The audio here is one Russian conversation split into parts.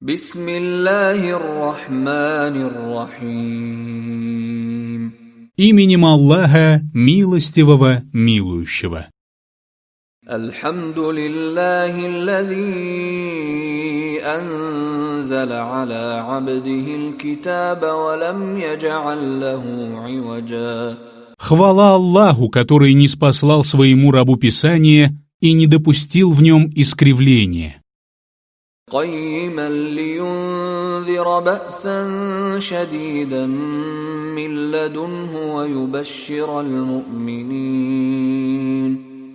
Бисмиллахир-рахманир-рахим. Именем Аллаха, милостивого, милующего. Алхамдулиллахи аллази анзаля аля абдихил китаба ва лам ядж'аль лаху иваджа. Хвала Аллаху, который не спаслал своему рабу Писание и не допустил в нем искривления. قيما لينذر بأسا شديدا من لدنه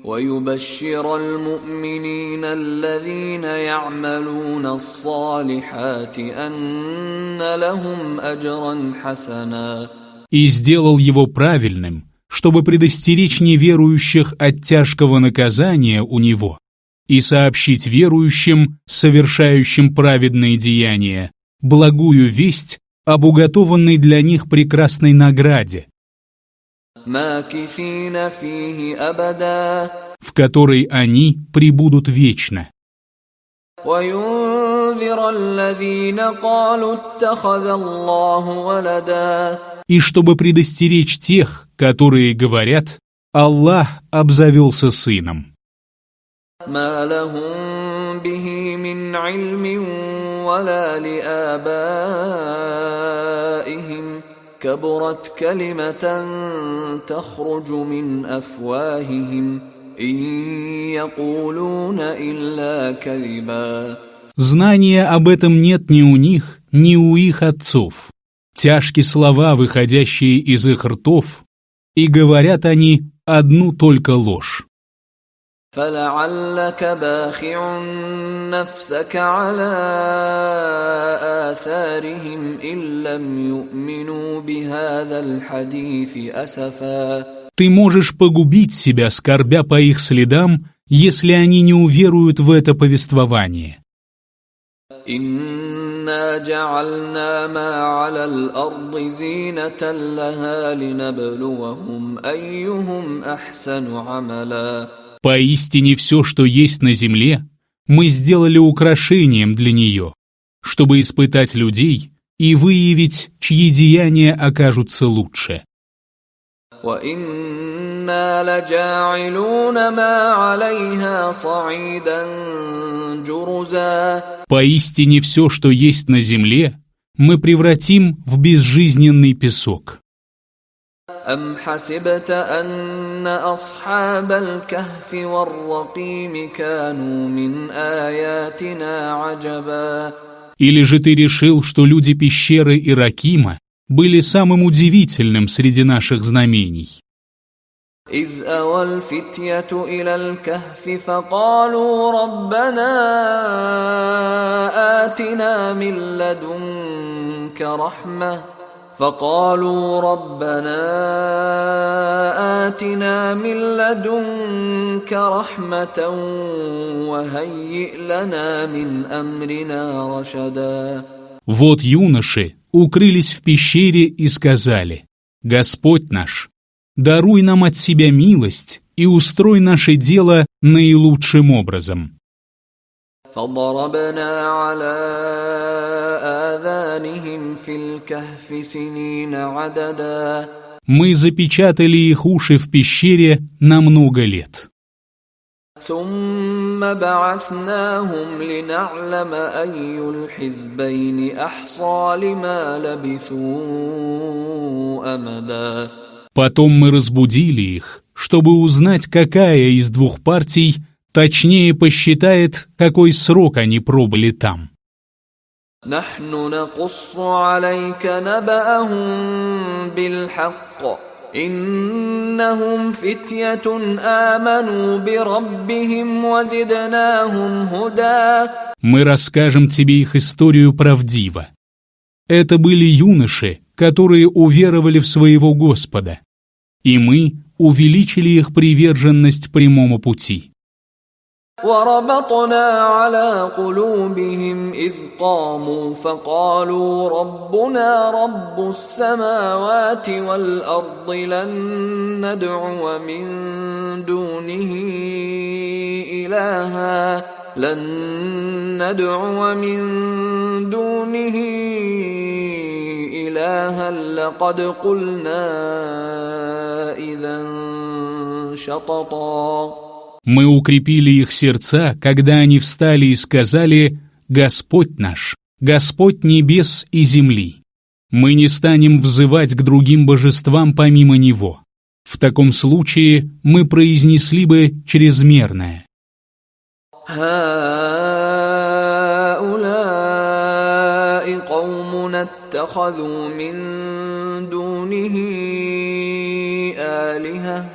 ويبشر المؤمنين الذين يعملون الصالحات أن لهم أجرا حسنا. И сделал его правильным, чтобы предостеречь неверующих от тяжкого наказания у него и сообщить верующим, совершающим праведные деяния, благую весть об уготованной для них прекрасной награде, ماكثين فيه أبدا, в которой они пребудут вечно. وينذر الذين قالوا اتخذ الله ولدا. И чтобы предостеречь тех, которые говорят, Аллах обзавелся сыном. ما لهم به من علم ولا لآبائهم كبرت كلمة تخرج من أفواههم إن يقولون إلا كذبا. Знания об этом нет ни у них, ни у их отцов. Тяжкие слова, выходящие из их ртов, и говорят они одну только ложь. فلعلك باخع نفسك على آثارهم إن لم يؤمنوا بهذا الحديث أسفا. Ты можешь погубить себя, скорбя по их следам, если они не уверуют в это повествование. إنا جعلنا ما على الأرض زينة لها لنبلوهم أيهم أحسن عملا. Поистине все, что есть на земле, мы сделали украшением для нее, чтобы испытать людей и выявить, чьи деяния окажутся лучше. وَإِنَّا لَجَاعِلُونَ مَا عَلَيْهَا صَعِيدًا جُرُزًا. Поистине все, что есть на земле, мы превратим в безжизненный песок. أَمْ حَسِبْتَ أَنَّ أَصْحَابَ الْكَهْفِ وَالرَّقِيمِ كَانُوا مِنْ آيَاتِنَا عَجَبًا. Или же ты решил, что люди пещеры и Ракима были самым удивительным среди наших знамений? إِذْ أَوَى الْفِتْيَةُ إِلَى الْكَهْفِ فَقَالُوا رَبَّنَا آتِنَا مِن لَّدُنكَ رَحْمَةً وَهَيِّئْ لَنَا مِنْ أَمْرِنَا رَشَدًا. Вот юноши укрылись в пещере и сказали: «Господь наш, даруй нам от себя милость и устрой наше дело наилучшим образом». فضربنا على آذانهم في الكهف سنين عددا. Мы запечатали их уши в пещере на много лет. ثم بعثناهم لنعلم أي الحزبين أحصى لما لبثوا أمدا. Потом мы разбудили их, чтобы узнать, какая из двух партий точнее посчитает, какой срок они пробыли там. نحن نقص عليك نبأهم بالحق إنهم فتية آمنوا بربهم وزدناهم هدى. Мы расскажем тебе их историю правдиво. Это были юноши, которые уверовали в своего Господа, и мы увеличили их приверженность прямому пути. وربطنا على قلوبهم إذ قاموا فقالوا ربنا رب السماوات والأرض لن ندعو من دونه إلها لقد قلنا إذا شططا. Мы укрепили их сердца, когда они встали и сказали: «Господь наш, Господь небес и земли, мы не станем взывать к другим божествам помимо Него». В таком случае мы произнесли бы чрезмерное. هؤلاء قومنا اتخذوا من دونه آلهة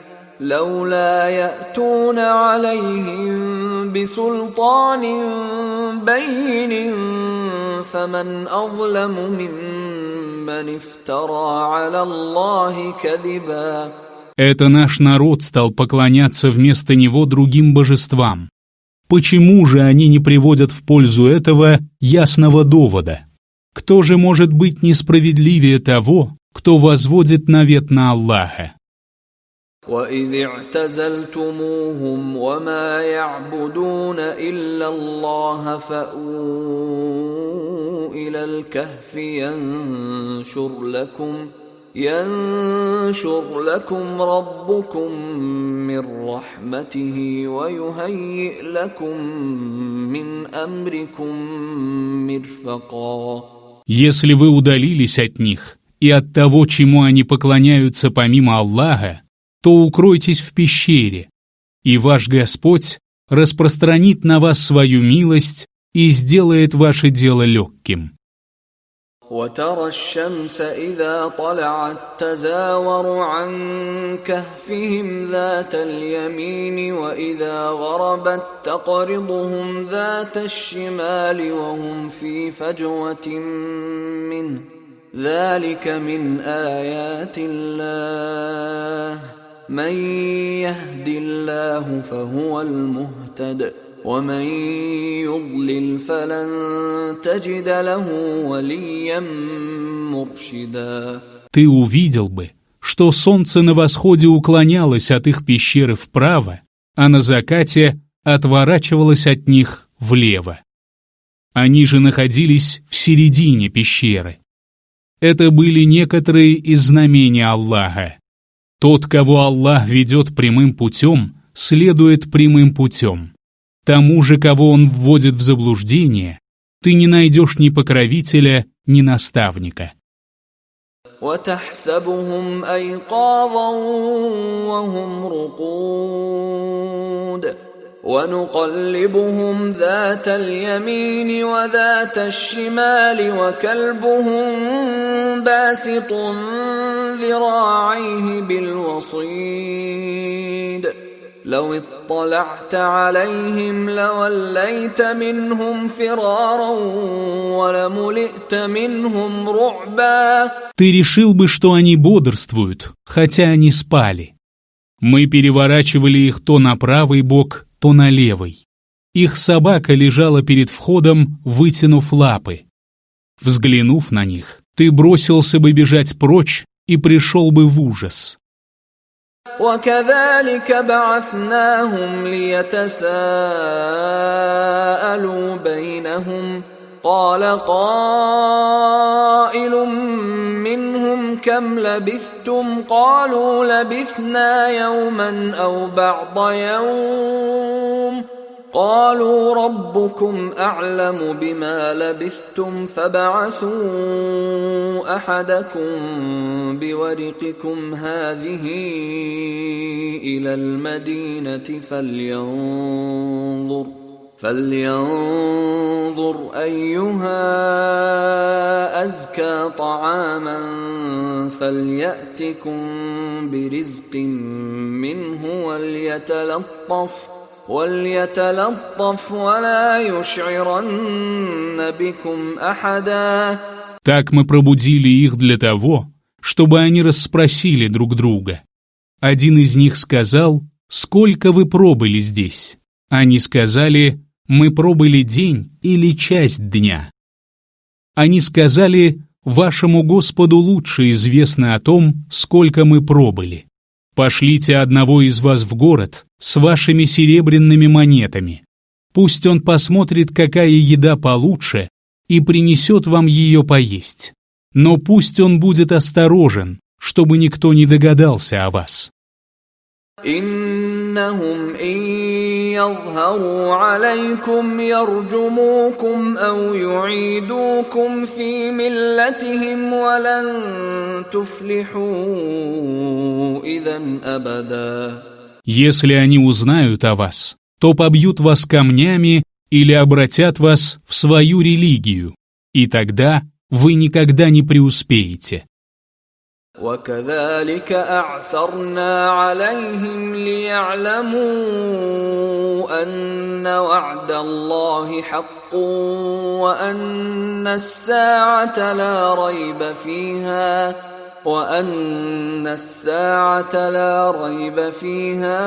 لولا يأتون عليهم بسلطان بين فمن أظلم ممن افترى على الله كذبا. Это наш народ стал поклоняться вместо него другим божествам. Почему же они не приводят в пользу этого ясного довода? Кто же может быть несправедливее того, кто возводит навет на Аллаха? وَإِذِ اعْتَزَلْتُمُوهُمْ وَمَا يَعْبُدُونَ إِلَّا اللَّهَ فَأْوُوا إِلَى الْكَهْفِ ينشر لكم ربكم من رحمته ويهيئ لكم من أمركم مرفقا. Если вы удалились от них и от того, чему они поклоняются помимо Аллаха, то укройтесь в пещере, и ваш Господь распространит на вас свою милость и сделает ваше дело легким. وترى الشمس إذا طلعت تزاور عن كهفهم ذات اليمين وإذا غربت تقرضهم ذات الشمال وهم في فجوة منه ذلك من آيات الله من يهد الله فهو المهتد ومن يضلل فلن تجد له وليا مرشدا. Ты увидел бы, что солнце на восходе уклонялось от их пещеры вправо, а на закате отворачивалось от них влево. Они же находились в середине пещеры. Это были некоторые из знамений Аллаха. Тот, кого Аллах ведет прямым путем, следует прямым путем. Тому же, кого он вводит в заблуждение, ты не найдешь ни покровителя, ни наставника. وَتَحْسَبُهُمْ أَيْقَاظًا وَهُمْ رُقُودٌ وَنُقَلِّبُهُمْ ذَاتَ الْيَمِينِ وَذَاتَ الشِّمَالِ وَكَلْبُهُمْ بَاسِطٌ ذِرَاعَيْهِ بِالْوَصِيدِ لو اطلعت عليهم لوليت منهم فرارا ولملئت منهم رعبا. Ты решил бы, что они бодрствуют, хотя они спали. Мы переворачивали их то на правый бок, то на левый. Их собака лежала перед входом, вытянув лапы. Взглянув на них, ты бросился бы бежать прочь и пришел бы в ужас. وكذلك بعثناهم ليتساءلوا بينهم قال قائل منهم كم لبثتم قالوا لبثنا يوما أو بعض يوم قالوا ربكم أعلم بما لبثتم فابعثوا أحدكم بورقكم هذه إلى المدينة فلينظر أيها أزكى طعاما فليأتكم برزق منه وليتلطف ولا يشعرن بكم أحدا. Так мы пробудили их для того, чтобы они расспросили друг друга. Один из них сказал: «Сколько вы пробыли здесь?» Они сказали: «Мы пробыли день или часть дня». Они сказали: «Вашему Господу лучше известно о том, сколько мы пробыли. Пошлите одного из вас в город с вашими серебряными монетами. Пусть он посмотрит, какая еда получше, и принесет вам ее поесть. Но пусть он будет осторожен, чтобы никто не догадался о вас. إنهم إن يظهروا عليكم يرجموكم أو يعيدوكم في ملتهم ولن تفلحوا إذا أبدا. Если они узнают о вас, то побьют вас камнями или обратят вас в свою религию, и тогда вы никогда не преуспеете. وكذلك أعثرنا عليهم ليعلموا أن وعد الله حق وأن الساعة لا ريب فيها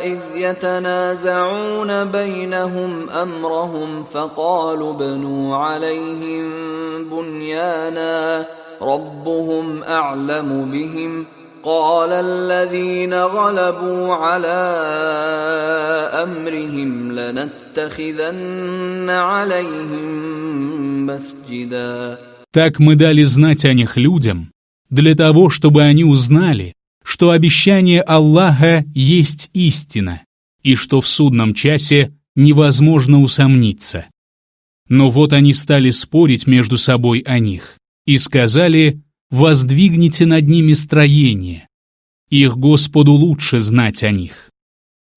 إذ يتنازعون بينهم أمرهم فقالوا ابنوا عليهم بنيانا ربهم أعلم بهم قال الذين غلبوا على أمرهم لنتخذن عليهم مسجدا. Так мы дали знать о них людям, для того, чтобы они узнали, что обещание Аллаха есть истина, и что в судном часе невозможно усомниться. Но вот они стали спорить между собой о них, и сказали: «Воздвигните над ними строение, их Господу лучше знать о них».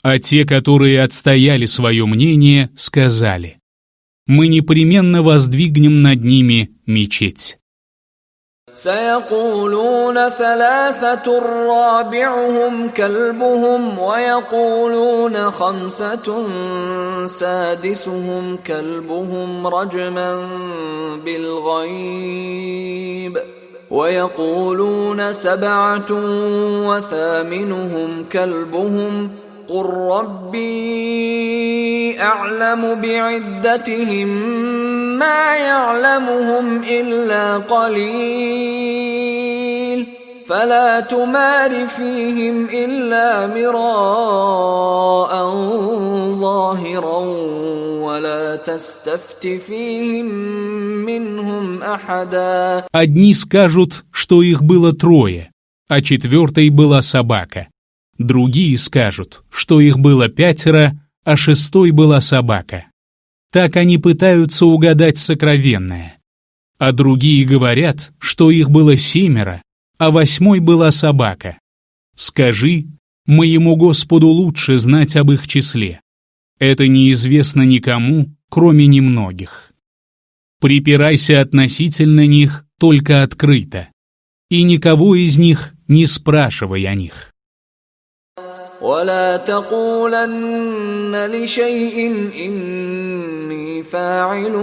А те, которые отстояли свое мнение, сказали: «Мы непременно воздвигнем над ними мечеть». سيقولون ثلاثة رابعهم كلبهم ويقولون خمسة سادسهم كلبهم رجما بالغيب ويقولون سبعة وثامنهم كلبهم قل ربي أعلم بعدتهم ما يعلمهم إلا قليل فلا تمار فيهم إلا مراء ظاهرا ولا تستفت فيهم منهم أحدا. Одни скажут, что их было трое, а четвертой была собака. Другие скажут, что их было 5, а 6 была собака. Так они пытаются угадать сокровенное. А другие говорят, что их было 7, а 8 была собака. Скажи, моему Господу лучше знать об их числе. Это неизвестно никому, кроме немногих. Припирайся относительно них только открыто, и никого из них не спрашивай о них. ولا تقولن لشيء إني فاعل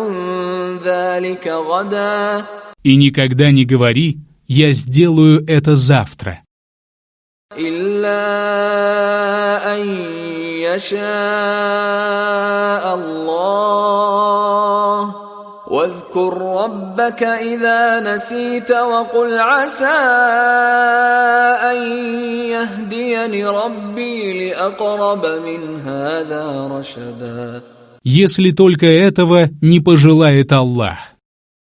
ذلك غدا. И никогда не говори: «Я сделаю это завтра». إلا أن يشاء الله واذكر ربك إذا نسيت وقل عسى أن يهديني ربي لأقرب من هذا رشدا. Если только этого не пожелает Аллах.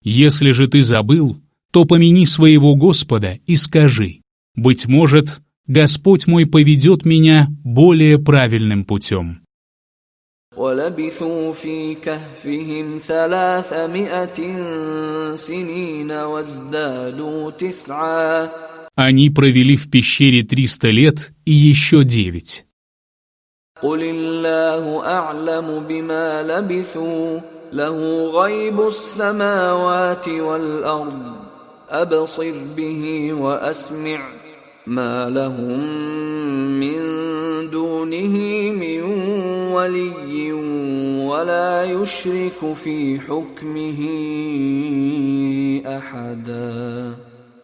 Если же ты забыл, то помяни своего Господа и скажи: «Быть может, Господь мой поведет меня более правильным путем». ولبثوا في كهفهم 300 سنين وازدادوا 9. Они провели в пещере 300 лет и еще 9. قل الله أعلم بما لبثوا له غيب السماوات والأرض أبصر به وأسمع ما لهم من دونه من ولي ولا يشرك في حكمه أحدا.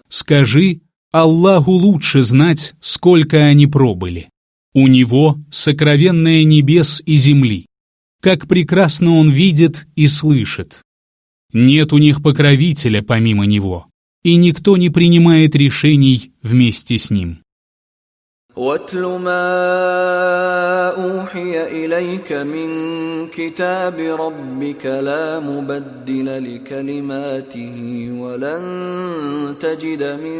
Скажи, Аллаху лучше знать, сколько они пробыли. У Него сокровенное небес и земли. Как прекрасно Он видит и слышит. Нет у них покровителя помимо Него, и никто не принимает решений вместе с Ним. واتل ما أوحي إليك من كتاب ربك لا مبدل لكلماته ولن تجد من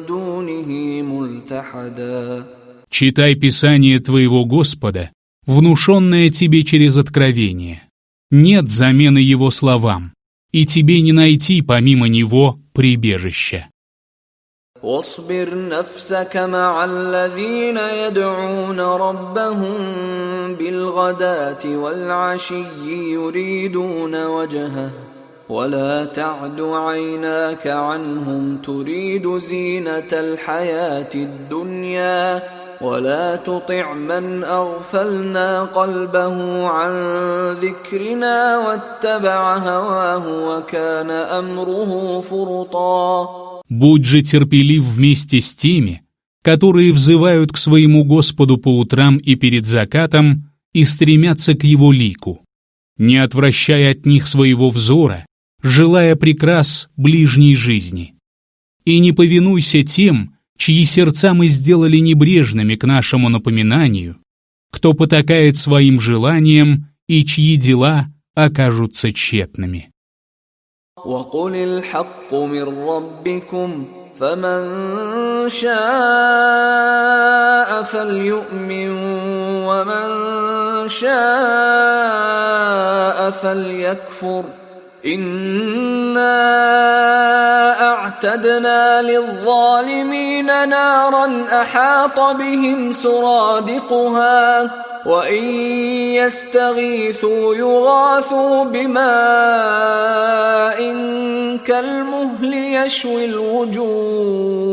دونه ملتحدا. Читай Писание твоего Господа, внушенное тебе через откровение. Нет замены его словам, и тебе не найти помимо него прибежища. واصبر نفسك مع الذين يدعون ربهم بالغداة والعشي يريدون وجهه ولا تعد عيناك عنهم تريد زينة الحياة الدنيا ولا تطع من أغفلنا قلبه عن ذكرنا واتبع هواه وكان أمره فرطا. Будь же терпелив вместе с теми, которые взывают к своему Господу по утрам и перед закатом и стремятся к Его лику. Не отвращай от них своего взора, желая прекрас ближней жизни. И не повинуйся тем, чьи сердца мы сделали небрежными к нашему напоминанию, кто потакает своим желаниям и чьи дела окажутся тщетными. وقل الحق من ربكم فمن شاء فليؤمن ومن شاء فليكفر إنا أعتدنا للظالمين نارا أحاط بهم سرادقها وإن يستغيثوا يغاثوا بماء كالمهل يشوي الوجوه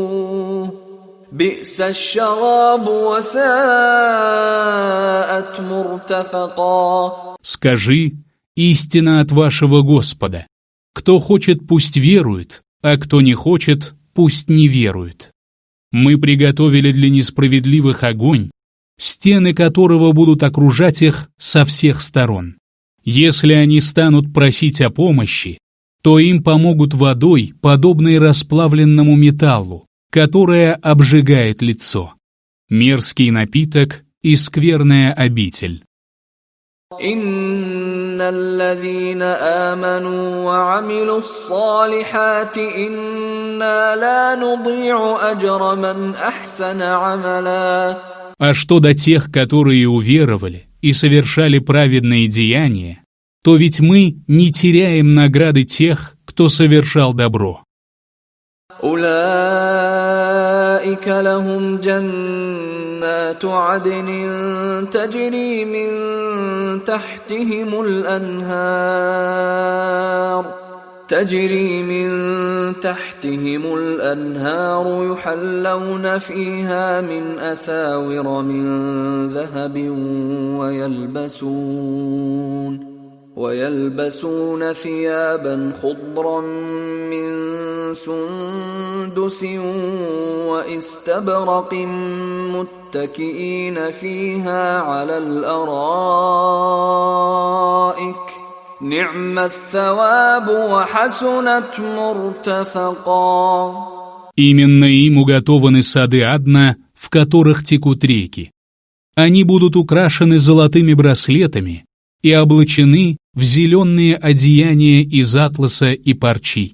بئس الشراب وساءت مرتفقا. Скажи, истина от вашего Господа. Кто хочет, пусть верует, а кто не хочет, пусть не верует. Мы приготовили для несправедливых огонь, стены которого будут окружать их со всех сторон. Если они станут просить о помощи, то им помогут водой, подобной расплавленному металлу, которая обжигает лицо. Мерзкий напиток и скверная обитель. إن الذين آمنوا وعملوا الصالحات إنا لا نضيع أجر من أحسن عملا. А что до тех, которые уверовали и совершали праведные деяния, то ведь мы не теряем награды тех, кто совершал добро. أولئك لهم جنات عدن تجري من تحتهم الأنهار يحلون فيها من أساور من ذهب ويلبسون ثيابا خضرا من سندس واستبرق متكئين فيها على الأرائك نعم الثواب وحسنت مرتفقا. Именно им уготованы сады Адна, в которых текут реки. Они будут украшены золотыми браслетами и облачены в зеленые одеяния из атласа и парчи.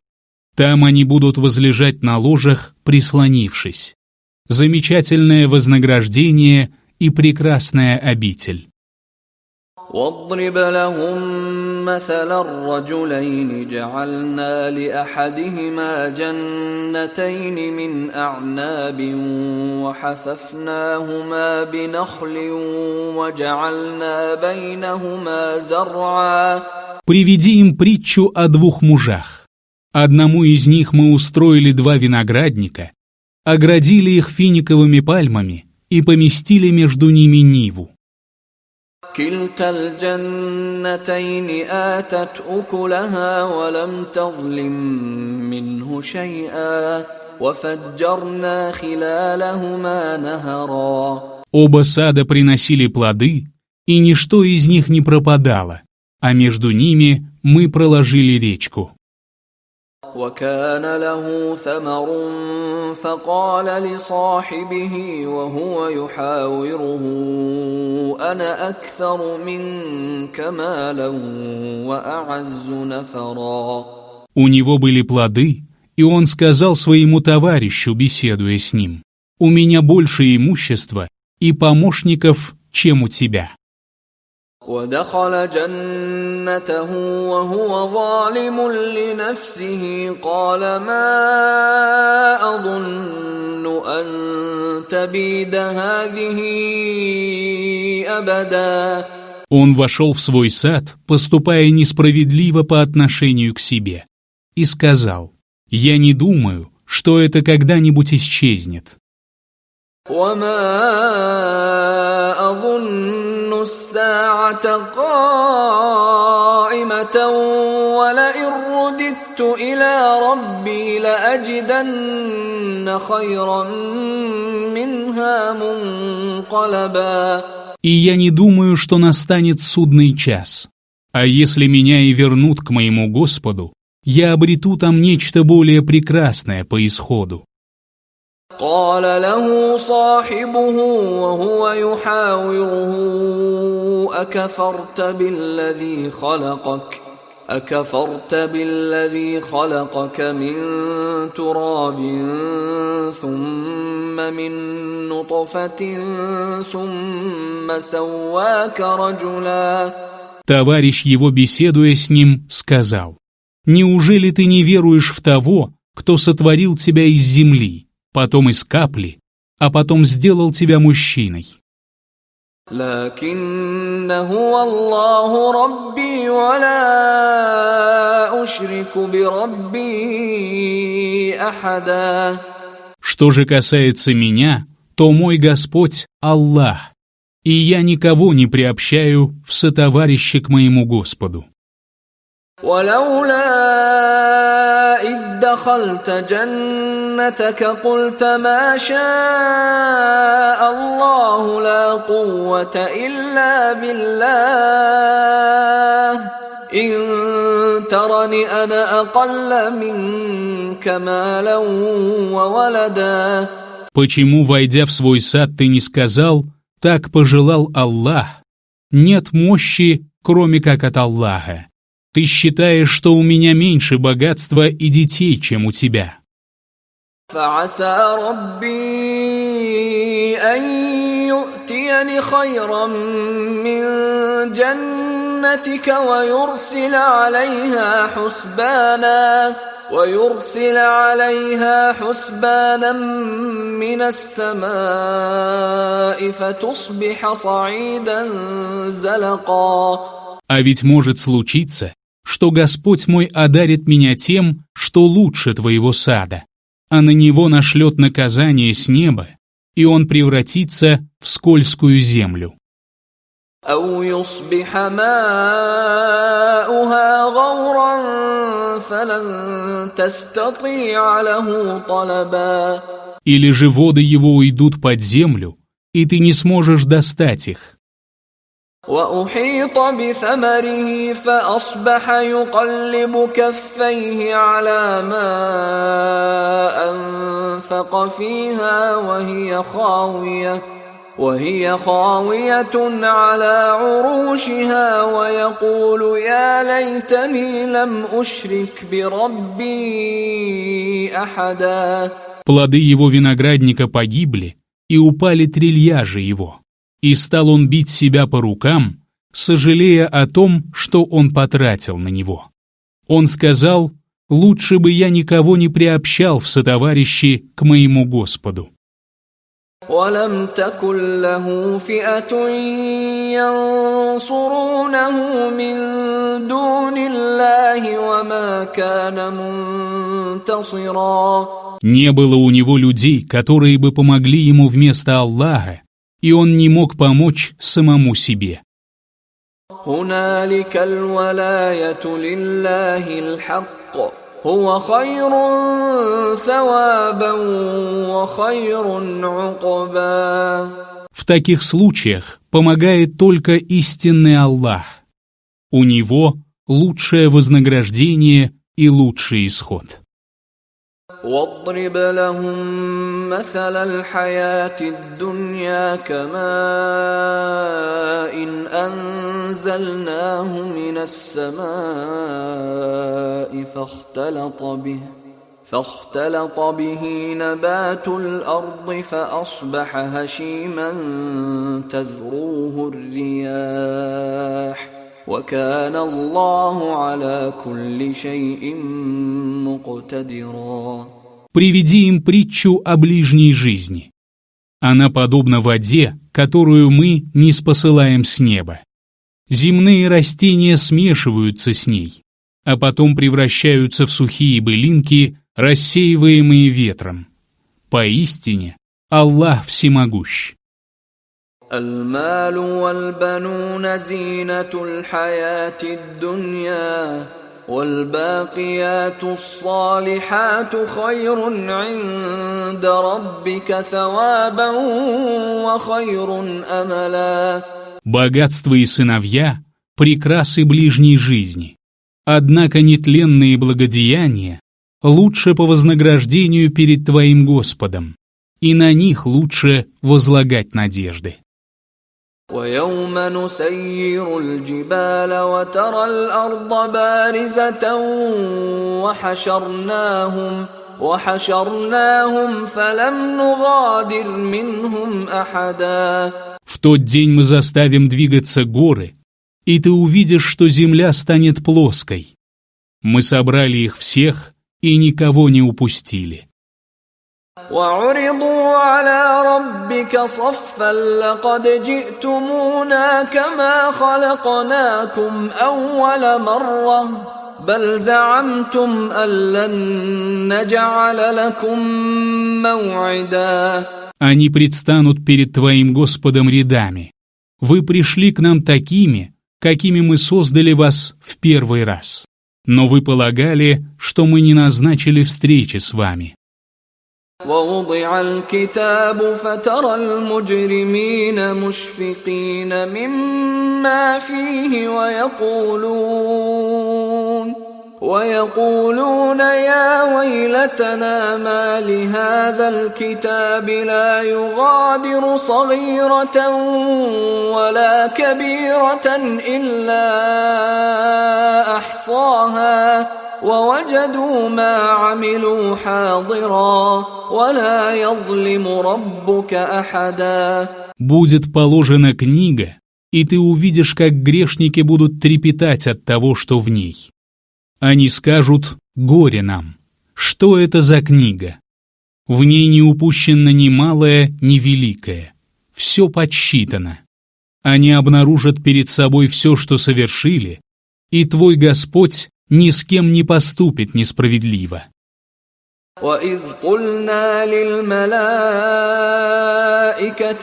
Там они будут возлежать на ложах, прислонившись. Замечательное вознаграждение и прекрасная обитель. واضرب لهم مثل الرجلين جعلنا لأحدهما جنتين من أعناب وحففناهما بنخل وجعلنا بينهما زرعا. Приведи им притчу о двух мужах. Одному из них мы устроили 2 виноградника, оградили их финиковыми пальмами и поместили между ними ниву. كلتا الجنتين آتت أكلها ولم تظلم منه شيئا وفجرنا خلالهما نهرا. Оба сада приносили плоды, и ничто из них не пропадало, а между ними мы проложили речку. وكان له ثمر فقال لصاحبه وهو يحاوره أنا أكثر منك مالا وأعز نفرا. У него были плоды, и он сказал своему товарищу, беседуя с ним: «У меня больше имущества и помощников, чем у тебя». ودخل جنته وهو ظالم لنفسه قال ما أظن أن تبيد هذه أبدا. Он вошел в свой сад, поступая несправедливо по отношению к себе, и сказал: «Я не думаю, что это когда-нибудь исчезнет». وما أظن الساعة قائمة ولئن رددت إلى ربي لأجدن خيرا منها منقلبا. И я не думаю, что настанет судный час. А если меня и вернут к моему Господу, я обрету там нечто более прекрасное по исходу. قال له صاحبه وهو يحاوره أكفرت بالذي خلقك من تراب ثم من نطفة ثم سواك رجلا. Товарищ его, беседуя с ним, сказал: «Неужели ты не веруешь в того, кто сотворил тебя из земли, потом из капли, а потом сделал тебя мужчиной?» لكن هو الله ربي ولا أشرك بربي أحدا. Что же касается меня, то мой Господь — Аллах, и я никого не приобщаю в сотоварища к моему Господу. ولولا إذ دخلت جنتك قلت ما شاء الله لا قوة إلا بالله إن ترني أنا أقل منك مالا وولدا. Почему, войдя в свой сад, ты не сказал: «Так пожелал Аллах»? Нет мощи, кроме как от Аллаха. Ты считаешь, что у меня меньше богатства и детей, чем у тебя. فعسى ربي أن يؤتيني خيرا من جنتك ويرسل عليها حسبانا من السماء فتصبح صعيدا زلقا. А ведь может случиться, что Господь мой одарит меня тем, что лучше твоего сада, а на него нашлет наказание с неба, и он превратится в скользкую землю. أو يصبح ماؤها غورا فلن تستطيع له طلبا. Или же воды его уйдут под землю, и ты не сможешь достать их. وأحيط بثمره فأصبح يقلب كفيه على ما أنفق فيها وهي خاوية على عروشها ويقول يا ليتني لم أشرك بربي أحدا. Плоды его виноградника погибли, и упали трильяжи его. И стал он бить себя по рукам, сожалея о том, что он потратил на него. Он сказал: «Лучше бы я никого не приобщал в сотоварищи к моему Господу». ولم تكن له فئة ينصرونه من دون الله وما كان منتصرا. Не было у него людей, которые бы помогли ему вместо Аллаха, и он не мог помочь самому себе. هنالك الولاية لله الحق هو خير ثوابا وخير عقبا. В таких случаях помогает только истинный Аллах. У него лучшее вознаграждение и лучший исход. واضرب لهم مثل الحياة الدنيا كماء إن أنزلناه من السماء فاختلط به نبات الأرض فأصبح هشيما تذروه الرياح وكان الله على كل شيء مقتدرا. Приведи им притчу о ближней жизни. Она подобна воде, которую мы не спосылаем с неба. Земные растения смешиваются с ней, а потом превращаются в сухие былинки, рассеиваемые ветром. Поистине, Аллах всемогущ. المال والبنون زينة الحياة الدنيا والباقيات الصالحات خير عند ربك ثوابا وخير أملا. Богатство и сыновья — прекрасы ближней жизни. Однако нетленные благодеяния лучше по вознаграждению перед твоим Господом, и на них лучше возлагать надежды. ويوم نسير الجبال وترى الأرض بارزة وحشرناهم فلم نغادر منهم أحدا. В тот день мы заставим двигаться горы, и ты увидишь, что земля станет плоской. Мы собрали их всех и никого не упустили. وعرضوا على ربك صفا لقد جئتمونا كما خلقناكم أول مرة بل زعمتم أن لن نجعل لكم موعدا. Они предстанут перед твоим Господом рядами. Вы пришли к нам такими, какими мы создали вас в первый раз. Но вы полагали, что мы не назначили встречи с вами. ووضع الكتاب فترى المجرمين مشفقين مما فيه ويقولون يا ويلتنا ما لهذا الكتاب لا يغادر صغيرة ولا كبيرة إلا أحصاها ووجدوا ما عملوا حاضرا ولا يظلم ربك أحدا. Будет положена книга, и ты увидишь, как грешники будут трепетать от того, что в ней. Они скажут: «Горе нам! Что это за книга? В ней не упущено ни малое, ни великое. Все подсчитано». Они обнаружат перед собой все, что совершили, и твой Господь ни с кем не поступит несправедливо. وَإِذْ قُلْنَا لِلْمَلَائِكَةِ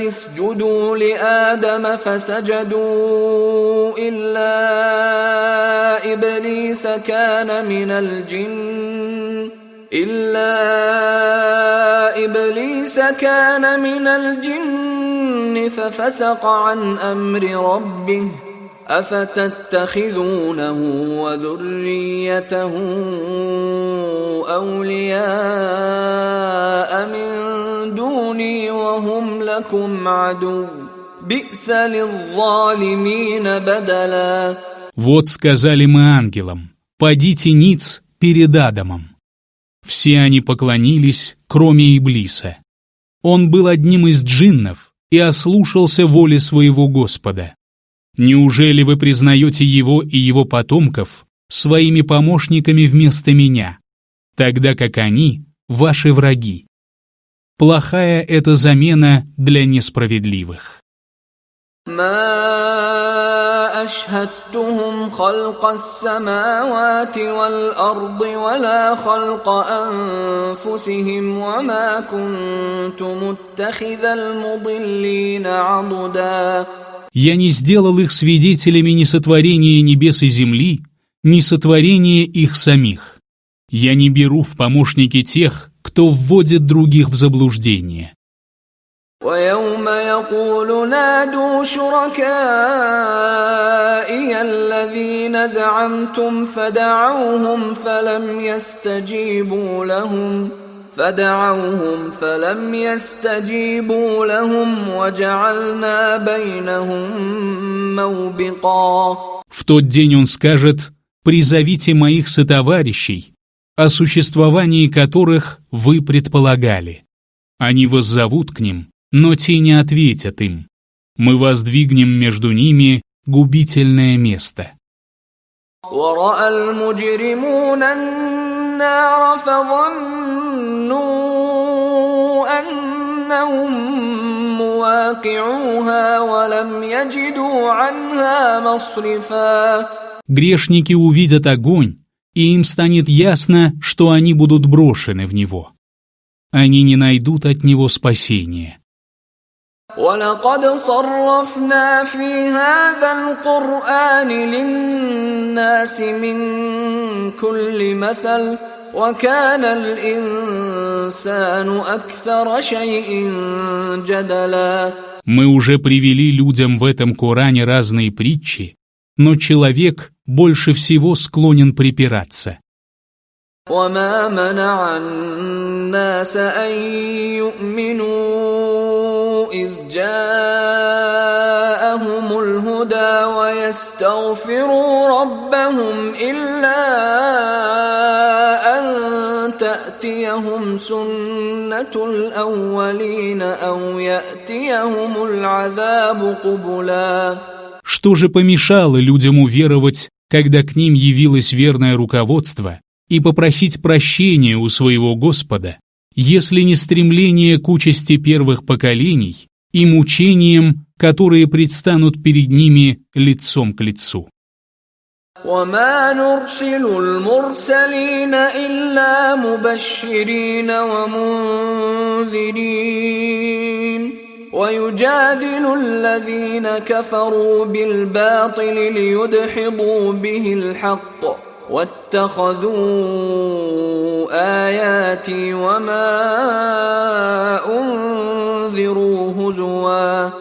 اسْجُدُوا لِآدَمَ فَسَجَدُوا إِلَّا إِبْلِيسَ كَانَ مِنَ الْجِنِّ فَفَسَقَ عَنْ أَمْرِ رَبِّهِ أفتتخذونه وذريته أولياء من دوني وهم لكم عدو بئس للظالمين بدلا. Вот сказали мы ангелам: «Падите ниц перед Адамом». Все они поклонились, кроме Иблиса. Он был одним из джиннов и ослушался воли своего Господа. Неужели вы признаете его и его потомков своими помощниками вместо меня, тогда как они ваши враги? Плохая это замена для несправедливых. ما أشهدتهم خلق السماوات والأرض ولا خلق أنفسهم وما كنت متخذ المضلين عضدا. Я не сделал их свидетелями ни сотворения небес и земли, ни сотворения их самих. Я не беру в помощники тех, кто вводит других в заблуждение. وَيَوْمَ يَقُولُ نَادُوا شُرَكَائِيَ الَّذِينَ زَعَمْتُمْ فَدَعَوْهُمْ فَلَمْ يَسْتَجِيبُوا لَهُمْ فدعوهم فلم يستجيبوا لهم وجعلنا بينهم موبقا. В тот день он скажет: «Призовите моих сотоварищей, о существовании которых вы предполагали». Они воззовут к ним, но те не ответят им. Мы воздвигнем между ними губительное место. ورأى المجرمون النار فظنوا أنهم مواقعوها ولم يجدوا عنها مصرفا. Грешники увидят огонь, и им станет ясно, что они будут брошены в него. Они не найдут от него спасения. وَلَقَدْ صَرَّفْنَا فِي هَذَا الْقُرْآنِ لِلنَّاسِ مِنْ كُلِّ مَثَلٍ وَكَانَ الْإِنسَانُ أَكْثَرَ شَيْءٍ جَدَلًا. Мы уже привели людям в этом Коране разные притчи, но человек больше всего склонен припираться. وَمَا مَنَعَ النَّاسَ أَن يُؤْمِنُوا إِذْ جَاءَهُمُ الْهُدَى وَيَسْتَغْفِرُوا رَبَّهُمْ إِلَّا أَن تَأْتِيَهُمْ سُنَّةُ الْأَوَّلِينَ أَوْ يَأْتِيَهُمُ الْعَذَابُ قُبُلًا. Что же помешало людям уверовать, когда к ним явилось верное руководство, и попросить прощения у своего Господа, если не стремление к участи первых поколений и мучениям, которые предстанут перед ними лицом к лицу? وَمَا نُرْسِلُ الْمُرْسَلِينَ إِلَّا مُبَشِّرِينَ وَمُنذِرِينَ وَيُجَادِلُ الَّذِينَ كَفَرُوا بِالْبَاطِلِ لِيُدْحِضُوا بِهِ الْحَقَّ وَاتَّخَذُوا آيَاتِي وَمَا أُنذِرُوا هُزُوًا.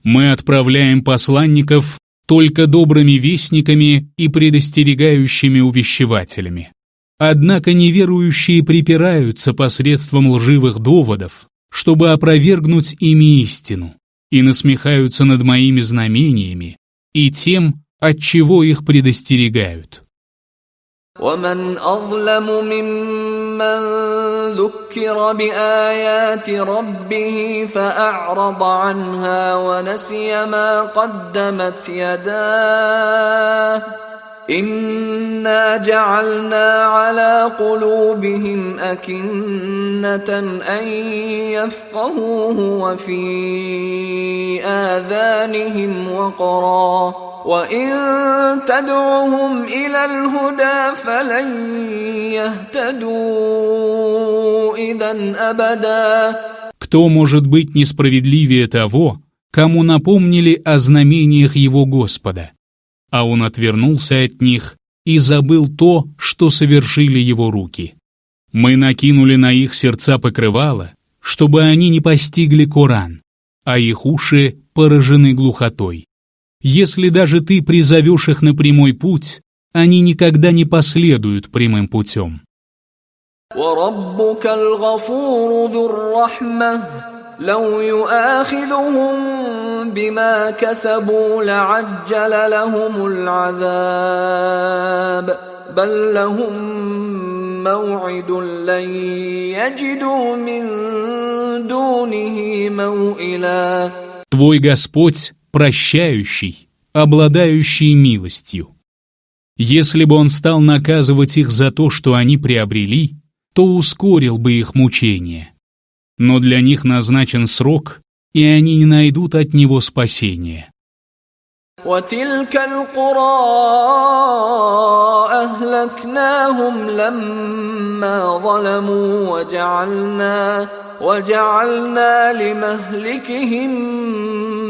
Мы отправляем посланников только добрыми вестниками и предостерегающими увещевателями. Однако неверующие припираются посредством лживых доводов, чтобы опровергнуть ими истину, и насмехаются над моими знамениями и тем, от чего их предостерегают. وَمَنْ أَظْلَمُ مِمَّنْ ذُكِّرَ بِآيَاتِ رَبِّهِ فَأَعْرَضَ عَنْهَا وَنَسِيَ مَا قَدَّمَتْ يَدَاهُ إِنَّا جَعَلْنَا عَلَى قُلُوبِهِمْ أَكِنَّةً أَنْ يَفْقَهُوهُ وَفِي آذَانِهِمْ وَقْرًا وَإِن تَدْعُهُمْ إِلَى الْهُدَى فَلَنْ يَهْتَدُوا إِذًا أَبَدًا. Кто может быть несправедливее того, кому напомнили о знамениях его Господа, а он отвернулся от них и забыл то, что совершили его руки? Мы накинули на их сердца покрывало, чтобы они не постигли Коран, а их уши поражены глухотой. Если даже ты призовешь их на прямой путь, они никогда не последуют прямым путем. وَرَبُّكَ الْغَفُورُ ذُو الرَّحْمَةِ لَوْ يُؤَاخِذُهُم بِمَا كَسَبُوا لَعَجَّلَ لَهُمُ الْعَذَابَ بَل لَّهُم مَّوْعِدٌ لَّن يَجِدُوا مِن دُونِهِ مَوْئِلًا. Твой Господь прощающий, обладающий милостью. Если бы он стал наказывать их за то, что они приобрели, то ускорил бы их мучения. Но для них назначен срок, и они не найдут от него спасения. وَتِلْكَ الْقُرَىٰ أَهْلَكْنَاهُمْ لَمَّا ظَلَمُوا وَجَعَلْنَا لِمَهْلِكِهِم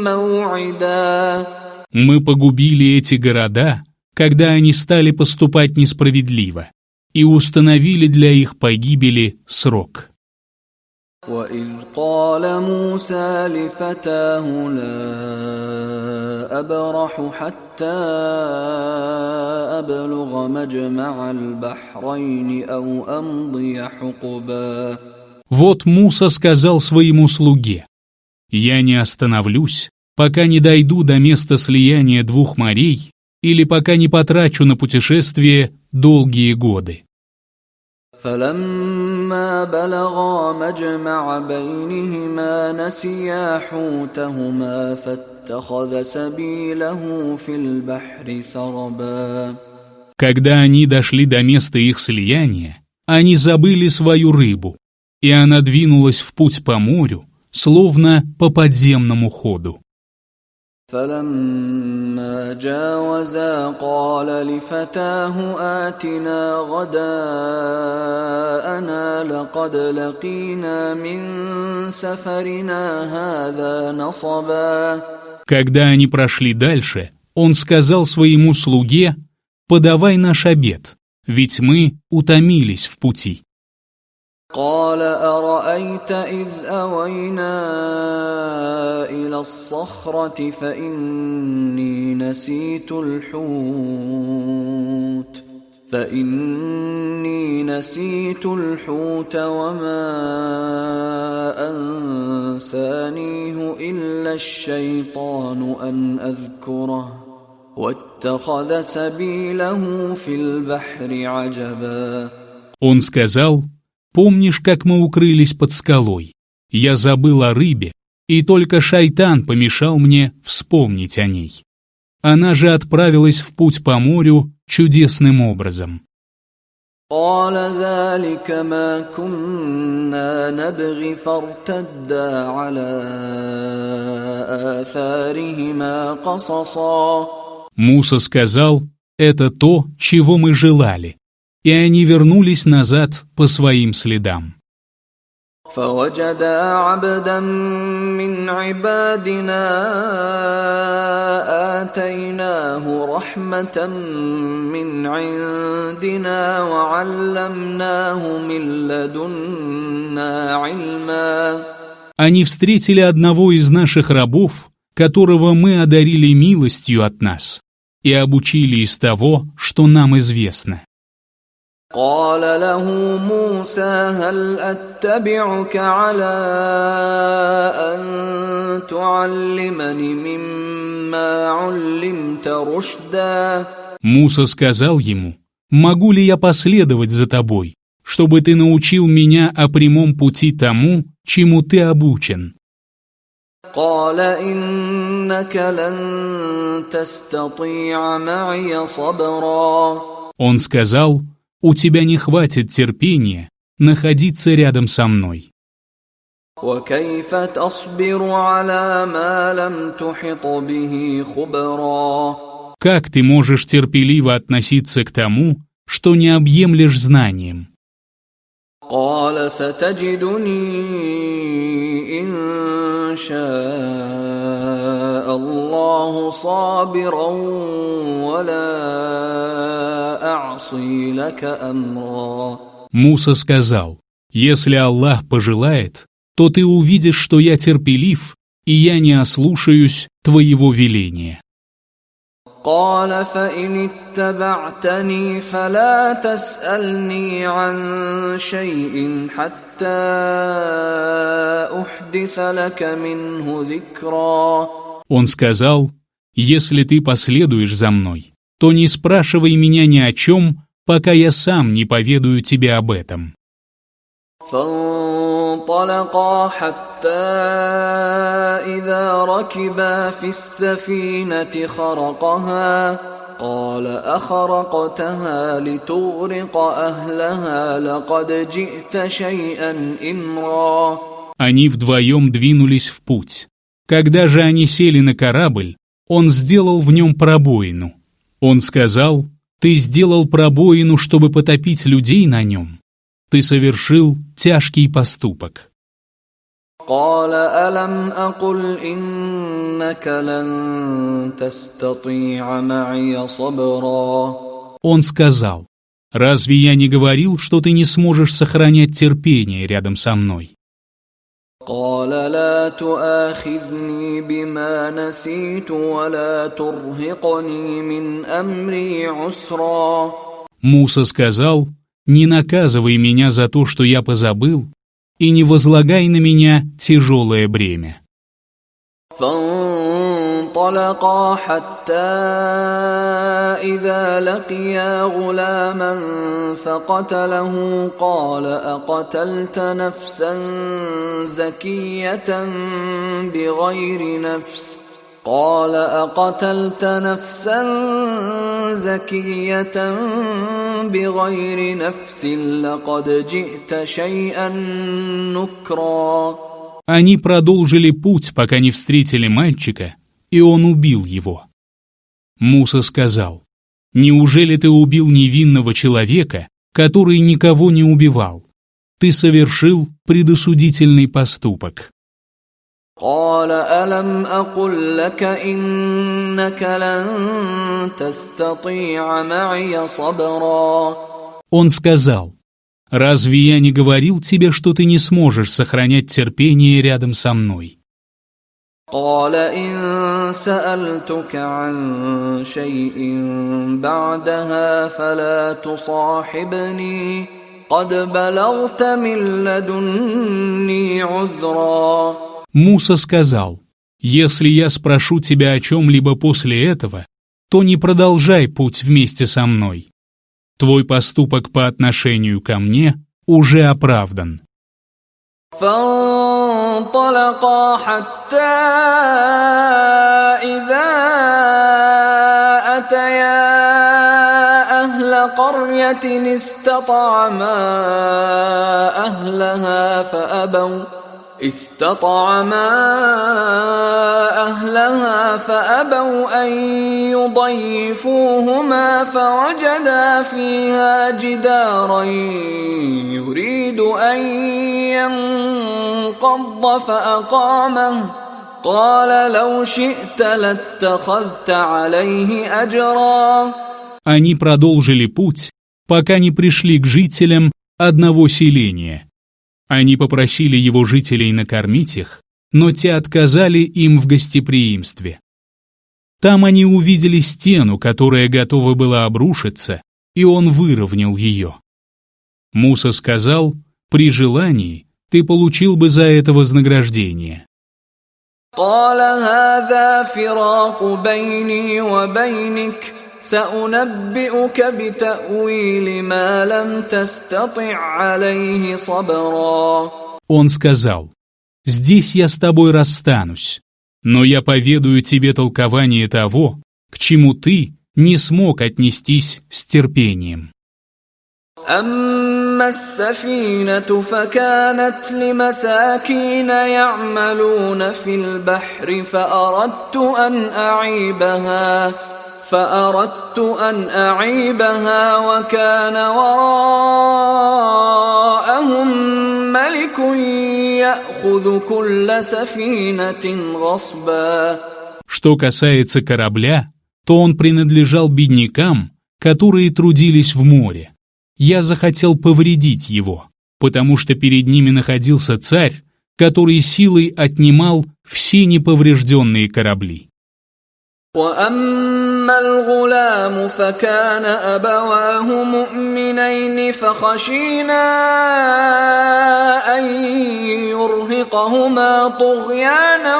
مَّوْعِدًا. Мы погубили эти города, когда они стали поступать несправедливо, и установили для их погибели срок. وَإِذْ قَالَ مُوسَى لِفَتَاهُ لَا أَبْرَحُ حَتَّى أَبْلُغَ مَجْمَعَ الْبَحْرَيْنِ أَوْ أَمْضِيَ حُقُبًا Вот Муса сказал своему слуге: «Я не остановлюсь, пока не дойду до места слияния двух морей или пока не потрачу на путешествие долгие годы». فلما بلغا مجمع بينهما نسيا حوتهما فاتخذ سبيله في البحر سربا. Когда они дошли до места их слияния, они забыли свою рыбу, и она двинулась в путь по морю, словно по подземному ходу. فلما جاوزا قال لفتاه آتنا غداءنا لقد لقينا من سفرنا هذا نصبا. Когда они прошли дальше, он сказал своему слуге: «Подавай наш обед, ведь мы утомились в пути». قال أرأيت إذ أوينا إلى الصخرة فإني نسيت الحوت وما أنسانيه إلا الشيطان أن أذكره واتخذ سبيله في البحر عجبا. Он сказал: «Помнишь, как мы укрылись под скалой? Я забыл о рыбе, и только шайтан помешал мне вспомнить о ней. Она же отправилась в путь по морю чудесным образом». قال ذلك ما كنا نبغي فارتدا على آثارهما قصصا. Муса сказал: «Это то, чего мы желали». И они вернулись назад по своим следам. فوجدا عبدا من عبادنا آتيناه رحمة من عندنا وعلمناه من لدنا علما. Они встретили одного из наших рабов, которого мы одарили милостью от нас, и обучили из того, что нам известно. قال له موسى هل أتبعك على أن تعلمني مما علمت رشدا. Муса сказал ему: «Могу ли я последовать за тобой, чтобы ты научил меня о прямом пути тому, чему ты обучен?» قال إنك لن تستطيع معي صبرا. Он сказал: «У тебя не хватит терпения находиться рядом со мной». وكيف تصبر على ما لم تحط به خبرا. Как ты можешь терпеливо относиться к тому, что не объемлешь знанием? قال ستجدني إن شاء الله صابرا ولا أعصي لك أمرا. Муса сказал: «Если Аллах пожелает, то ты увидишь, что я терпелив, и я не ослушаюсь твоего веления». قال فإن اتبعتني فلا تسألني عن شيء حتى أحدث لك منه ذكرا. Он сказал: «Если ты последуешь за мной, то не спрашивай меня ни о чем, пока я сам не поведаю тебе об этом». فانطلقا حتى إذا ركبا في السفينة خرقها قال أخرقتها لتغرق أهلها لقد جئت شيئا إمرا. Они вдвоем двинулись в путь. Когда же они сели на корабль, он сделал в нем пробоину. Он сказал: «Ты сделал пробоину, чтобы потопить людей на нем. Ты совершил тяжкий поступок». قال ألم أقل إنك لن تستطيع معي صبرا. Он сказал: «Разве я не говорил, что ты не сможешь сохранять терпение рядом со мной?» قال لا تؤاخذني بما نسيت ولا ترهقني من أمري عسرا. Муса сказал: «Не наказывай меня за то, что я позабыл, и не возлагай на меня тяжелое бремя». فانطلقا حتى إذا لقيا غلاما فقتله قال أقتلت نفسا زكية بغير نفس لقد جئت شيئا نكرا. Они продолжили путь, пока не встретили мальчика, и он убил его. Муса сказал: «Неужели ты убил невинного человека, который никого не убивал? Ты совершил предосудительный поступок». قال ألم أقل لك إنك لن تستطيع معي صبرا. Он сказал: «Разве я не говорил тебе, что ты не сможешь сохранять терпение рядом со мной?» قال إن سألتك عن شيء بعدها فلا تصاحبني قد بلغت من لدني عذرا. Муса сказал: «Если я спрошу тебя о чем-либо после этого, то не продолжай путь вместе со мной. Твой поступок по отношению ко мне уже оправдан». فانطلقا حتى إذا أتيا أهل قرية استطعما أهلها فأبوا أن يضيفوهما فوجدا فيها جدارا يريد أن ينقض فأقامه قال لو شئت لاتخذت عليه أجرا. Они продолжили путь, пока не пришли к жителям одного селения. Они попросили его жителей накормить их, но те отказали им в гостеприимстве. Там они увидели стену, которая готова была обрушиться, и он выровнял ее. Муса сказал: «При желании ты получил бы за это вознаграждение». قال هذا فراق بيني وبينك سأنبئك بتأويل ما لم تستطع عليه صبرا. Он сказал: «Здесь я с тобой расстанусь, но я поведаю тебе толкование того, к чему ты не смог отнестись с терпением». أما السفينة فكانت لمساكين يعملون في البحر فأردت أن أعيبها وكان وراءهم ملك يأخذ كل سفينة غصبا. Что касается корабля, то он принадлежал беднякам, которые трудились в море. Я захотел повредить его, потому что перед ними находился царь, который силой отнимал все неповрежденные корабли. وأما الغلام فكان أبواه مؤمنين فخشينا أن يرهقهما طغيانا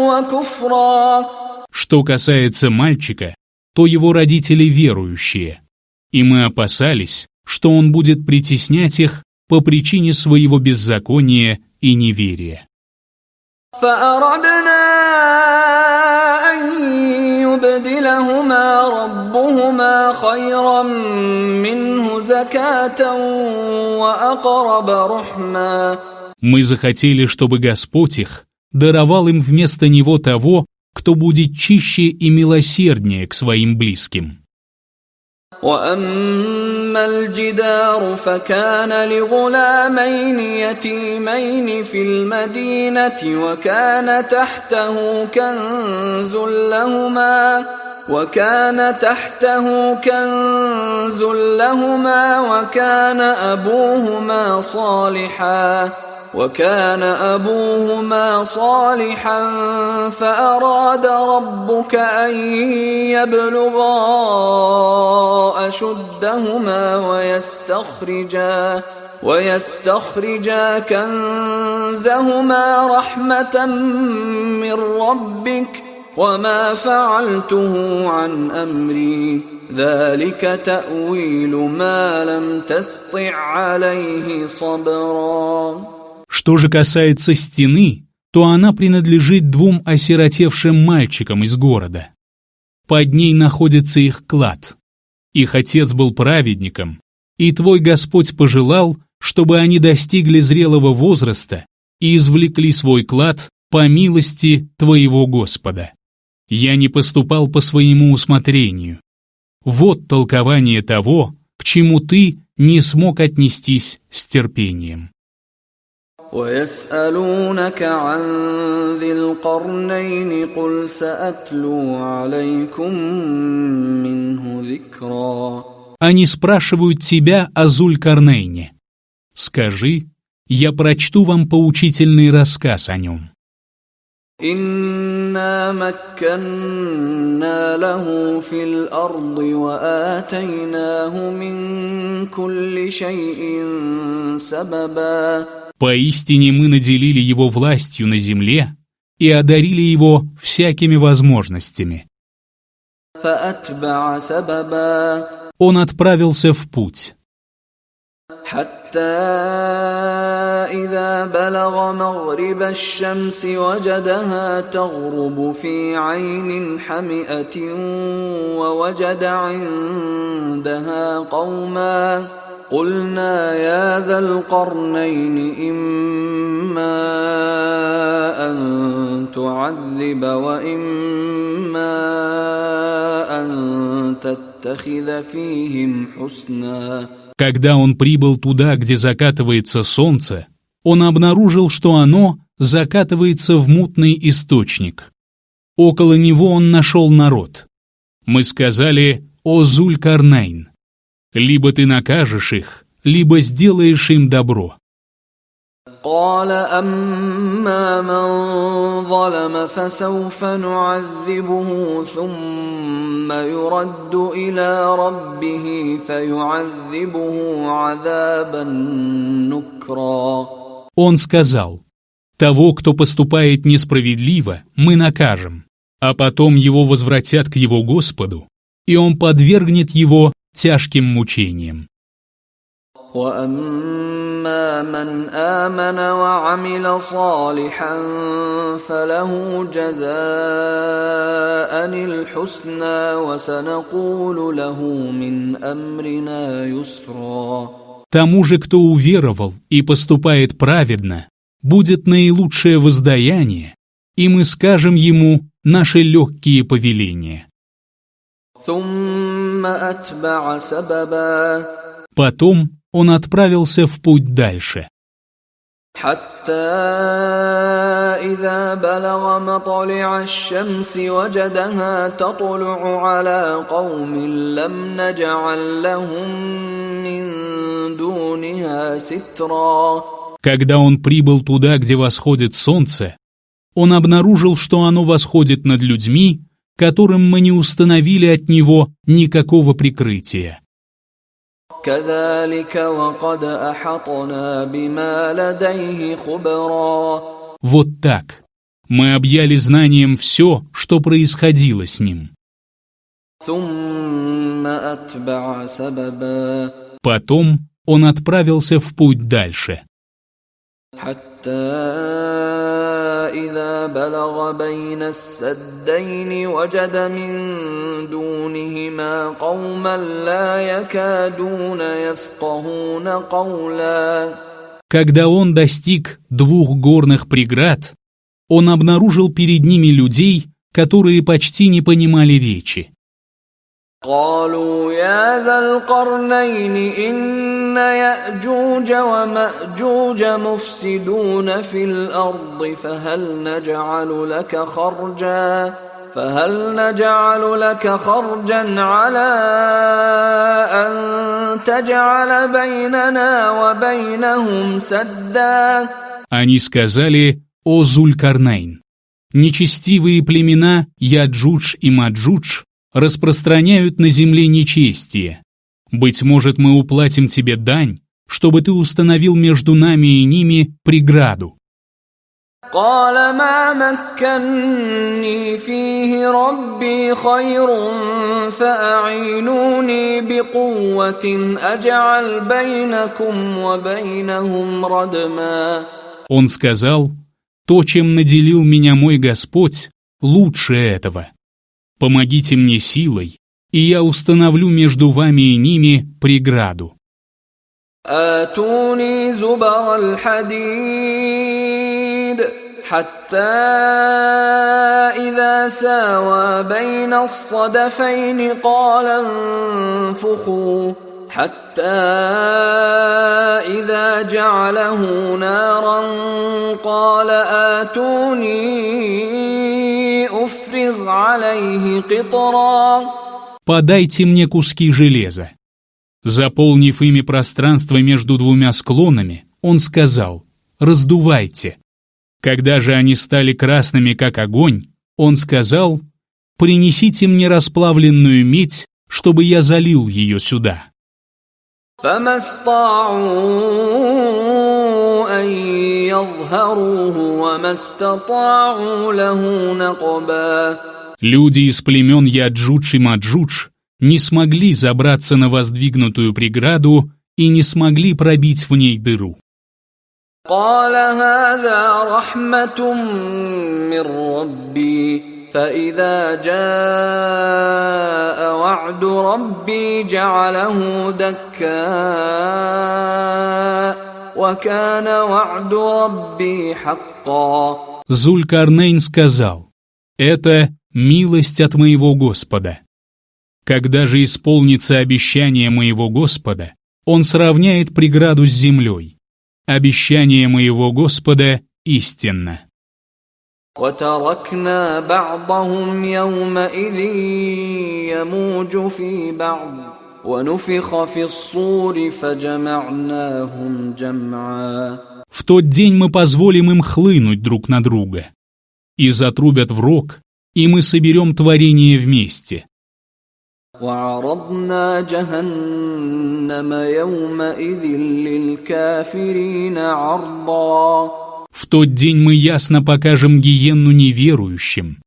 وكفرا. Что касается мальчика, то его родители верующие, и мы опасались, что он будет притеснять их по причине своего беззакония и неверия. يبدلهما ربهما خيرا منه زكاة وأقرب رحما. Мы захотели, чтобы Господь их даровал им вместо него того, кто будет чище и милосерднее к своим близким. وأما الجدار فكان لغلامين يتيمين في المدينة وكان تحته كنز لهما وكان أبوهما صالحا فأراد ربك أن يبلغا أشدهما ويستخرجا كنزهما رحمة من ربك وما فعلته عن أمري ذلك تأويل ما لم تسطع عليه صبرا. Что же касается стены, то она принадлежит двум осиротевшим мальчикам из города. Под ней находится их клад. Их отец был праведником, и твой Господь пожелал, чтобы они достигли зрелого возраста и извлекли свой клад по милости твоего Господа. Я не поступал по своему усмотрению. Вот толкование того, к чему ты не смог отнестись с терпением. ويسألونك عن ذي القرنين قل سأتلو عليكم منه ذكرا. Они спрашивают тебя о Зуль-Карнейне. Скажи, я прочту вам поучительный рассказ о нем. إنا مكنا له في الأرض وآتيناه من كل شيء سببا. Поистине мы наделили его властью на земле и одарили его всякими возможностями. فأتبع سببا. Он отправился в путь. حتى إذا بلغ مغرب الشمس وجدها تغرب في عين حمئة ووجد عندها قوما قلنا يا ذا القرنين إما أن تعذب وإما أن تتخذ فيهم حسنا. Когда он прибыл туда, где закатывается солнце, он обнаружил, что оно закатывается в мутный источник. Около него он нашел народ. Мы сказали: «О Зуль-Карнейн, либо ты накажешь их, либо сделаешь им добро». قال أما من ظلم فسوف نعذبه ثم يرد إلى ربه فيعذبه عذابا نكرا. Он сказал: «Того, кто поступает несправедливо, мы накажем, а потом его возвратят к его Господу, и он подвергнет его тяжким мучениям». وأما من آمن وعمل صالحا فله جزاء الحسنى وسنقول له من أمرنا يسرا. Тому же, кто уверовал и поступает праведно, будет наилучшее воздаяние, и мы скажем ему наши легкие повеления. ثم أتبع سببا. Потом он отправился в путь дальше. حتى إذا بلغ مطلع الشمس وجدها تطلع على قوم لم نجعل لهم من دونها سترا. Когда он прибыл туда, где восходит солнце, он обнаружил, что оно восходит над людьми, которым мы не установили от него никакого прикрытия. كذلك وقد أحطنا بما لديه خبرا. Вот так. Мы объяли знанием все, что происходило с ним. ثم أتبع سببا. Потом он отправился в путь дальше. حتى إذا بلغ بين السدين وجد من دونهما قوما لا يكادون يفقهون قولا. Когда он достиг двух горных преград, он обнаружил перед ними людей, которые почти не понимали речи. قالوا يا ذا القرنين إن يأجوج ومأجوج مفسدون في الأرض فهل نجعل لك خرجا على أن تجعل بيننا وبينهم سدا. Они сказали: «О Зуль-Карнейн, нечестивые племена Яджудж и Маджудж распространяют на земле нечестие. Быть может, мы уплатим тебе дань, чтобы ты установил между нами и ними преграду. قال ما مكني فيه ربي خير فأعينوني بقوة أجعل بينكم وبينهم ردما. Он сказал: «То, чем наделил меня мой Господь, лучше этого. Помогите мне силой, и я установлю между вами и ними преграду». آتوني زبر الحديد حتى إذا ساوى بين الصدفين قال انفخوا حتى إذا جعله نارا قال آتوني أفرغ عليه قطرا. «Подайте мне куски железа». Заполнив ими пространство между двумя склонами, он сказал: «Раздувайте». Когда же они стали красными, как огонь, он сказал: «Принесите мне расплавленную медь, чтобы я залил ее сюда». فما استطاعوا أن يظهروه وما استطاعوا له نقبا. Люди из племен Яджудж и Маджудж не смогли забраться на воздвигнутую преграду и не смогли пробить в ней дыру. قال هذا رحمة من ربي فإذا جاء وعد ربي جعله دكا وكان وعد ربي حقا. Зуль-Карнейн сказал: «Это милость от моего Господа. Когда же исполнится обещание моего Господа, Он сравняет преграду с землей. Обещание моего Господа истинно». وتركنا بعضهم يومئذ يموج في بعض ونفخ في الصور فجمعناهم جمعا. В тот день мы позволим им хлынуть друг на друга. И затрубят в рог, и мы соберем творение вместе. وعرضنا جهنم يومئذ للكافرين عرضا. В тот день мы ясно покажем гиенну неверующим.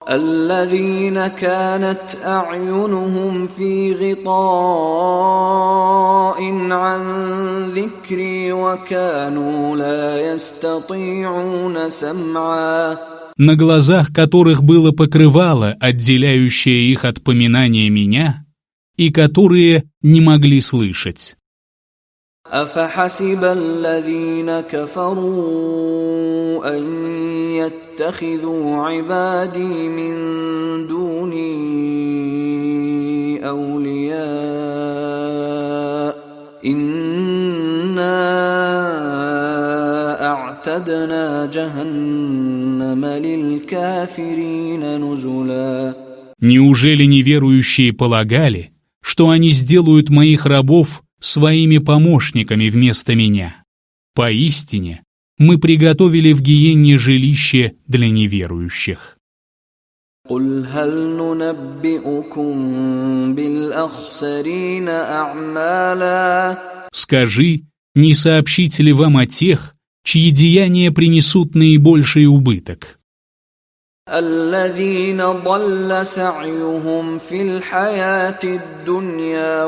الذين كانت أعينهم في غطاء عن ذكري وكانوا لا يستطيعون سمعا. На глазах которых было покрывало, отделяющее их от поминания меня, и которые не могли слышать. أفحسب الذين كفروا أن يتخذوا عبادي من دوني أولياء إنا أعتدنا جهنم للكافرين نزلا. Неужели неверующие полагали, что они сделают моих рабов своими помощниками вместо меня? Поистине, мы приготовили в гиенне жилище для неверующих. قل هل ننبئكم بالأخسرين أعمالا. Скажи, не сообщить ли вам о тех, чьи деяния принесут наибольший убыток? الذين ضل سعيهم في الحياة الدنيا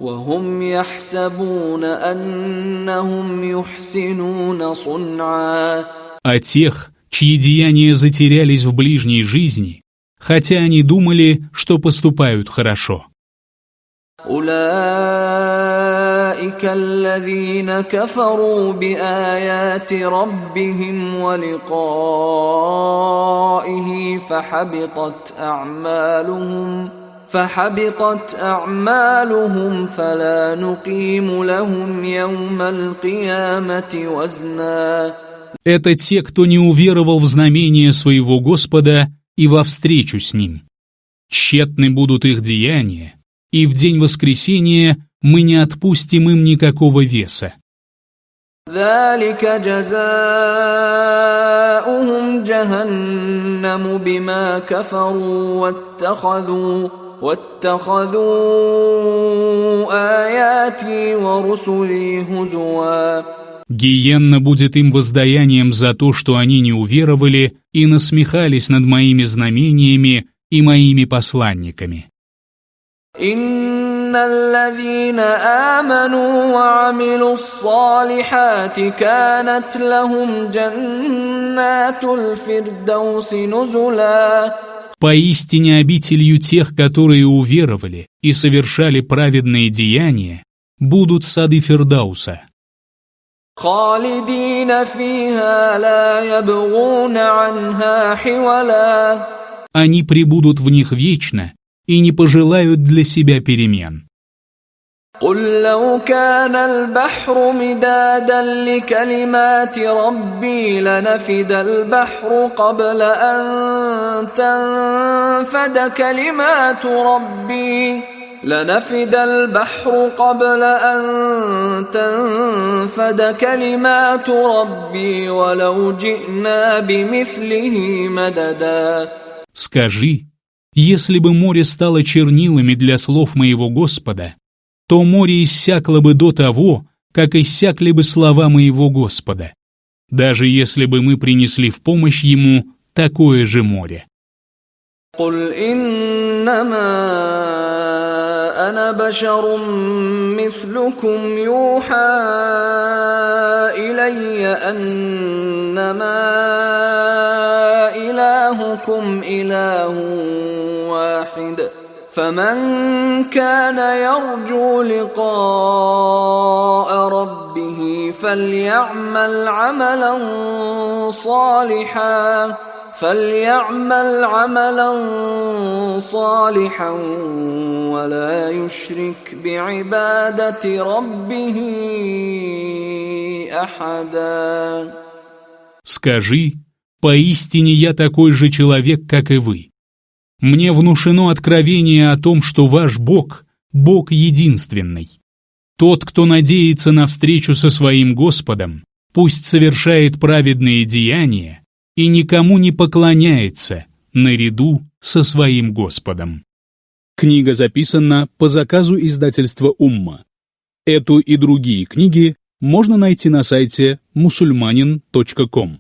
وهم يحسبون أنهم يحسنون صنعا. О тех, чьи деяния затерялись в ближней жизни, хотя они думали, что поступают хорошо. أولئك الذين كفروا بآيات ربهم ولقائه فحبطت أعمالهم فلا نقيم لهم يوم القيامة وزنا. Это те, кто не уверовал в знамение своего Господа и во встречу с Ним. Тщетны будут их деяния, и в день воскресения мы не отпустим им никакого веса. ذلك جزاؤهم جهنم بما كفروا واتخذوا آياتي ورسلي هزوا. Гиенна будет им воздаянием за то, что они не уверовали и насмехались над моими знамениями и моими посланниками. إن الذين آمنوا وعملوا الصالحات كانت لهم جنات الفردوس نزلا. Поистине обителью тех, которые уверовали и совершали праведные деяния, будут сады Фирдауса. خالدين فيها لا يبغون عنها حولا. Они пребудут в них вечно и не пожелают для себя перемен. قل لو كان البحر مدادا لكلمات ربي لنفد البحر قبل أن تنفد كلمات ربي لنفد البحر قبل أن تنفد كلمات ربي ولو جئنا بمثله مددا. Скажи, если бы море стало чернилами для слов моего Господа, то море иссякло бы до того, как иссякли бы слова моего Господа, даже если бы мы принесли в помощь ему такое же море. قل إنما أنا بشر مثلكم يوحى إلي أنما إلهكم إله واحد فمن كان يرجو لقاء ربه فليعمل عملا صالحا ولا يشرك بعبادة ربه أحدا. Скажи, поистине я такой же человек, как и вы. Мне внушено откровение о том, что ваш Бог – Бог единственный. Тот, кто надеется на встречу со своим Господом, пусть совершает праведные деяния и никому не поклоняется наряду со своим Господом. Книга записана по заказу издательства «Умма». Эту и другие книги можно найти на сайте musulmanin.com.